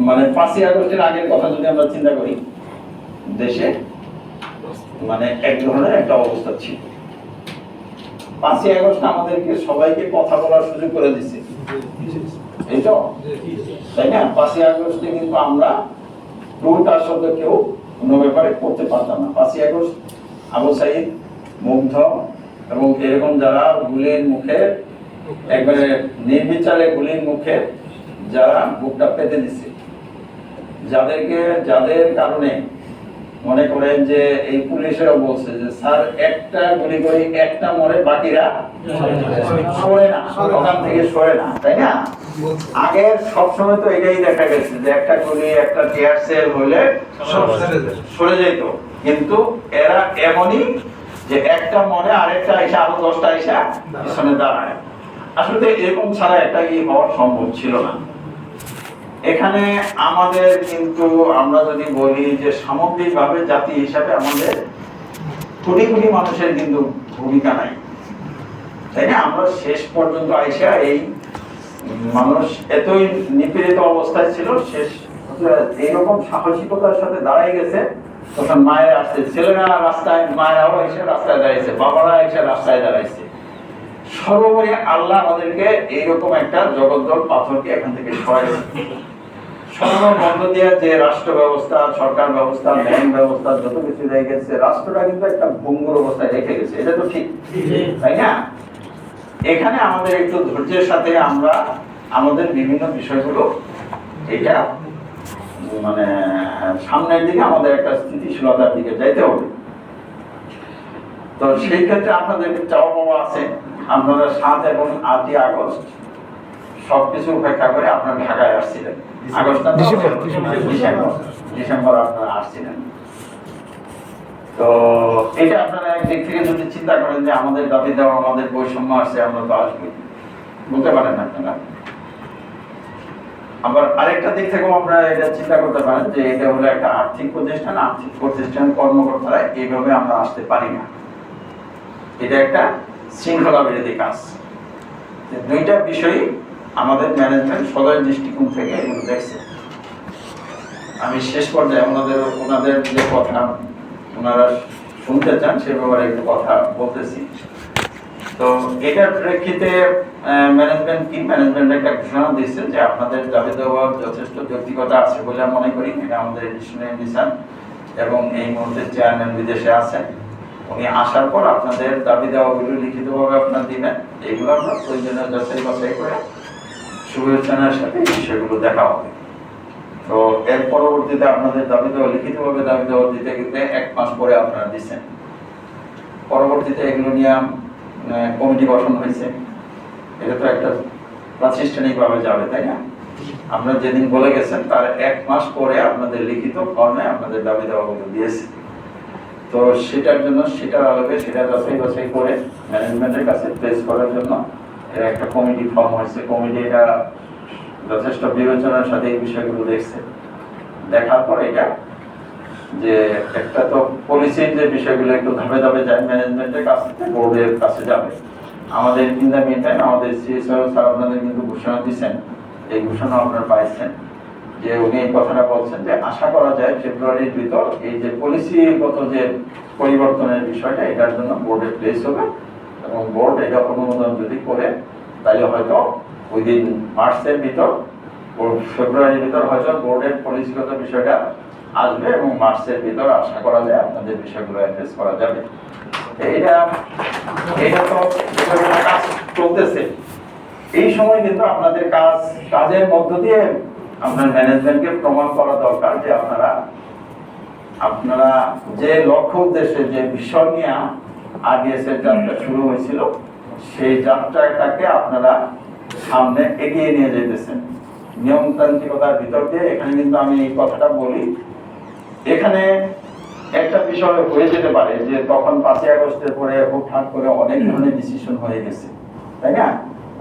মানে 5ই আগস্টের আগের কথা যদি আমরা চিন্তা করি, দেশে মানে এক ধরনের একটা অবস্থা ছিল। 5ই আগস্ট আমাদেরকে সবাইকে কথা বলার সুযোগ করে দিচ্ছে, এই তো, তাই না? 5ই আগস্টে কিন্তু আমরা তার শব্দ কেউ কোনো ব্যাপারে করতে পারতাম না। 5ই আগস্ট আবু সাইদ, মুগ্ধ এবং এরকম যারা গুলির মুখে একবারে নির্বিচারে গুলির মুখে যারা বুকটা পেতে দিচ্ছে, যাদের কারণে মনে করেন যে এই পুলিশেরও বলছে যে স্যার একটা গুলি করে একটা মরে, বাকিরা সরে না, ওখান থেকে সরে না, তাই না? আগের সবসময় তো এটাই দেখা গেছে যে একটা গুলি একটা টিয়ার সেল হলে সরে যেত, কিন্তু এরা এমনই যে একটা মনে আরেকটা এসে আরো 10টা এসে পিছনে দাঁড়ায়। আসলে এরকম ছাড়া একটা হওয়া সম্ভব ছিল না। এখানে আমাদের কিন্তু আমরা যদি বলি যে সামগ্রিকভাবে জাতি হিসাবে আমাদের কোটি কোটি মানুষের কিন্তু ভূমিকা নাই, তাই না? আমরা শেষ পর্যন্ত আইসা এই মানুষ এতই নিপীড়িত অবস্থায় ছিল, শেষ এইরকম সাহসিকতার সাথে দাঁড়াই গেছে। তখন মায়ের আসছে, ছেলেরা রাস্তায়, মায়েরাও এসে রাস্তায় দাঁড়িয়েছে, বাবারা এসে রাস্তায় দাঁড়াইছে। সর্বোপরি আল্লাহ আমাদেরকে এইরকম একটা জগদ্দল পাথরকে এখান থেকে সরাইছে। সরানোর মধ্য দিয়ে যে রাষ্ট্র ব্যবস্থা, সরকার ব্যবস্থা, ব্যাংক ব্যবস্থা যত কিছু রেখে গেছে, রাষ্ট্রটা কিন্তু একটা ভঙ্গুর অবস্থায় রেখে গেছে, এটা তো ঠিক, তাই না? এখানে আমাদের একটু ধৈর্যের সাথে আমরা আমাদের বিভিন্ন বিষয়গুলো এটা মানে সামনের দিকে আমাদের একটা স্থিতিশীলতার দিকে যাইতে হবে। তো সেই ক্ষেত্রে আপনাদের চাওয়া পাওয়া আছে, আপনারা 7 এবং 8ই আগস্ট সবকিছু উপেক্ষা করে আপনারা ঢাকায় আসছিলেন। ডিসেম্বর আপনারা আসছিলেন। তো এটা আপনারা একদিক থেকে যদি চিন্তা করেন যে আমাদের দাবি দেওয়া, আমাদের বৈষম্য আসছে, আমরা তো আসবই, বলতে পারেন আপনারা। আবার আরেকটা দিক থেকেও আপনারা এটা চিন্তা করতে পারেন যে এটা হলো একটা আর্থিক প্রতিষ্ঠান কর্মকর্তারা এইভাবে আমরা আসতে পারি না, এটা একটা শৃঙ্খলা বিরোধী কাজ। দুইটা বিষয়ই আমাদের ম্যানেজমেন্ট সদয় দৃষ্টিকোণ থেকে এগুলো দেখছে। আমি শেষ পর্যায়ে ওনাদের যে কথা ওনারা শুনতে চান সে ব্যাপারে একটু কথা বলতেছি। তো এটার প্রেক্ষিতে ম্যানেজমেন্ট একটা ঘোষণা দিচ্ছে যে আপনাদের দাবি দেওয়ার যথেষ্ট যৌক্তিকতা আছে বলে আমি মনে করি। এটা আমাদের এডিশনাল দিচ্ছেন এবং এই মুহূর্তে চেয়ারম্যান বিদেশে আছেন, উনি আসার পর আপনাদের দাবি দেওয়াগুলো লিখিতভাবে আপনার দিবেন। এইগুলো আমরা প্রয়োজনীয় যাচাই বাছাই করে শুভেচ্ছার সাথে এই বিষয়গুলো দেখা হবে। তো এর পরবর্তীতে আপনাদের দাবি দেওয়া লিখিতভাবে দাবি দেওয়া দিতে গেলে 1 মাস পরে আপনারা দিচ্ছেন। পরবর্তীতে এগুলো নিয়ে কমিটি গঠন হয়েছে, এটা তো একটা প্রাতিষ্ঠানিকভাবে যাবে, তাই না? আপনারা যেদিন বলে গেছেন তার 1 মাস পরে আপনাদের লিখিত ফর্মে আপনাদের দাবি দেওয়াগুলো দিয়েছে। তো সেটার জন্য সেটার আলোকে সেটা যাচাই বাছাই করে ম্যানেজমেন্টের কাছে প্লেস করার জন্য এর একটা কমিটি ফর্ম হয়েছে। কমিটি এটা যথেষ্ট বিবেচনার সাথে এই বিষয়গুলো দেখছে, দেখার পর এটা যে একটা তো পলিসির যে বিষয়গুলো একটু ধাপে ধাপে যায়, ম্যানেজমেন্টের কাছ থেকে বোর্ডের কাছে যাবে। আমাদের ইন দ্য মিন টাইম আমাদের সিএসও স্যার আপনাদের কিন্তু ঘোষণা দিচ্ছেন, এই ঘোষণা আপনারা পাইছেন যে উনি এই কথাটা বলছেন যে আশা করা যায় ফেব্রুয়ারির ভিতর এই যে পলিসিগত যে পরিবর্তনের বিষয়টা এটার জন্য বোর্ডে প্লেস হবে এবং বোর্ড এটা অনুমোদন যদি করে তাহলে হয়তো উইদিন মার্চের ভিতর, ফেব্রুয়ারির ভিতর হয়তো বোর্ডের পলিসিগত বিষয়টা আসবে এবং মার্চের ভিতর আশা করা যায় আপনাদের বিষয়গুলো অ্যাড্রেস করা যাবে। এটা তো কাজ চলতেছে। এই সময় কিন্তু আপনাদের কাজের মধ্য দিয়ে আপনার ম্যানেজমেন্টকে প্রমাণ করা দরকার যে আপনারা যে লক্ষ্য উদ্দেশ্যে যে বিষয় নিয়ে আরডিএস এর যাত্রা শুরু হয়েছিল সেই যাত্রাটাকে আপনারা সামনে এগিয়ে নিয়ে যেতেছেন নিয়মতান্ত্রিকতার ভিতর দিয়ে। এখানে কিন্তু আমি এই কথাটা বলি, এখানে একটা বিষয় হয়ে যেতে পারে যে তখন 5ই আগস্টের পরে হুটহাট করে অনেক ধরনের ডিসিশন হয়ে গেছে, তাই না?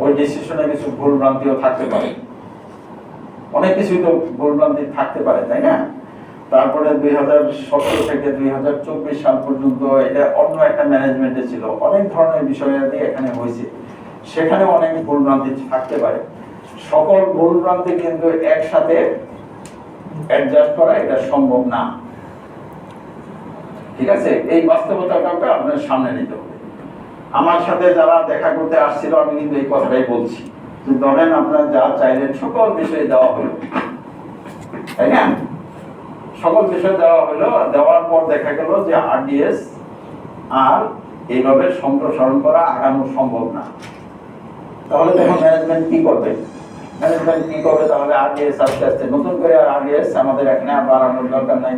ওই ডিসিশনে কিছু ভুল ভ্রান্তিও থাকতে পারে, অনেক কিছুই তো ভুল ভ্রান্তি থাকতে পারে, তাই না? তারপরে 2017 থেকে 2024 সাল পর্যন্ত এটা অন্য একটা ম্যানেজমেন্টে ছিল, অনেক ধরনের বিষয়াদি এখানে হয়েছে, সেখানে অনেক ভুল ভ্রান্তি থাকতে পারে। সকল ভুল ভ্রান্তি কিন্তু একসাথে অ্যাডজাস্ট করা এটা সম্ভব না। ঠিক আছে, এই বাস্তবতাটাকে আপনার সামনে নিতে হবে। আমার সাথে যারা দেখা করতে আসছিল আমি কিন্তু এই কথাটাই বলছি যে ধরেন আপনার যা চাইলেন সকল বিষয়ে দেওয়া হলো, তাই না? সকল বিষয় দেওয়া হলো, দেওয়ার পর দেখা গেল যে আরডিএস আর এইভাবে সম্প্রসারণ করা আগানো সম্ভব না। তাহলে তখন ম্যানেজমেন্ট কি করবে? ম্যানেজমেন্ট কি করবে? তাহলে আরডিএস আস্তে আস্তে নতুন করে আর আরডিএস আমাদের এখানে বাড়ানোর দরকার নাই,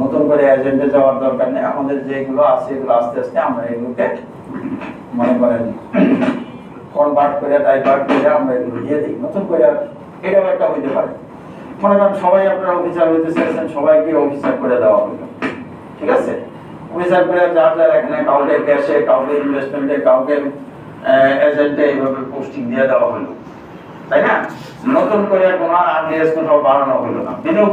নতুন করে এজেন্টে যাওয়ার দরকার নেই। আমাদের যেগুলো আছে এগুলো আস্তে আস্তে আমরা এগুলোকে মনে করেন কনভার্ট করে ডাইভার্ট করে আমরা এগুলো দিয়ে দিই নতুন করে। এটাও একটা হইতে পারে। মনে করেন সবাই আপনারা অফিসার হইতে চাইছেন, সবাইকে অফিসার করে দেওয়া হলো, ঠিক আছে? অফিসার করে যার যার এখানে কাউকে ক্যাশে, কাউকে ইনভেস্টমেন্টে, কাউকে এজেন্টে এইভাবে পোস্টিং দিয়ে দেওয়া হলো, তাই না? নতুন করে কোনো আরডিএস কোথাও বাড়ানো হলো না।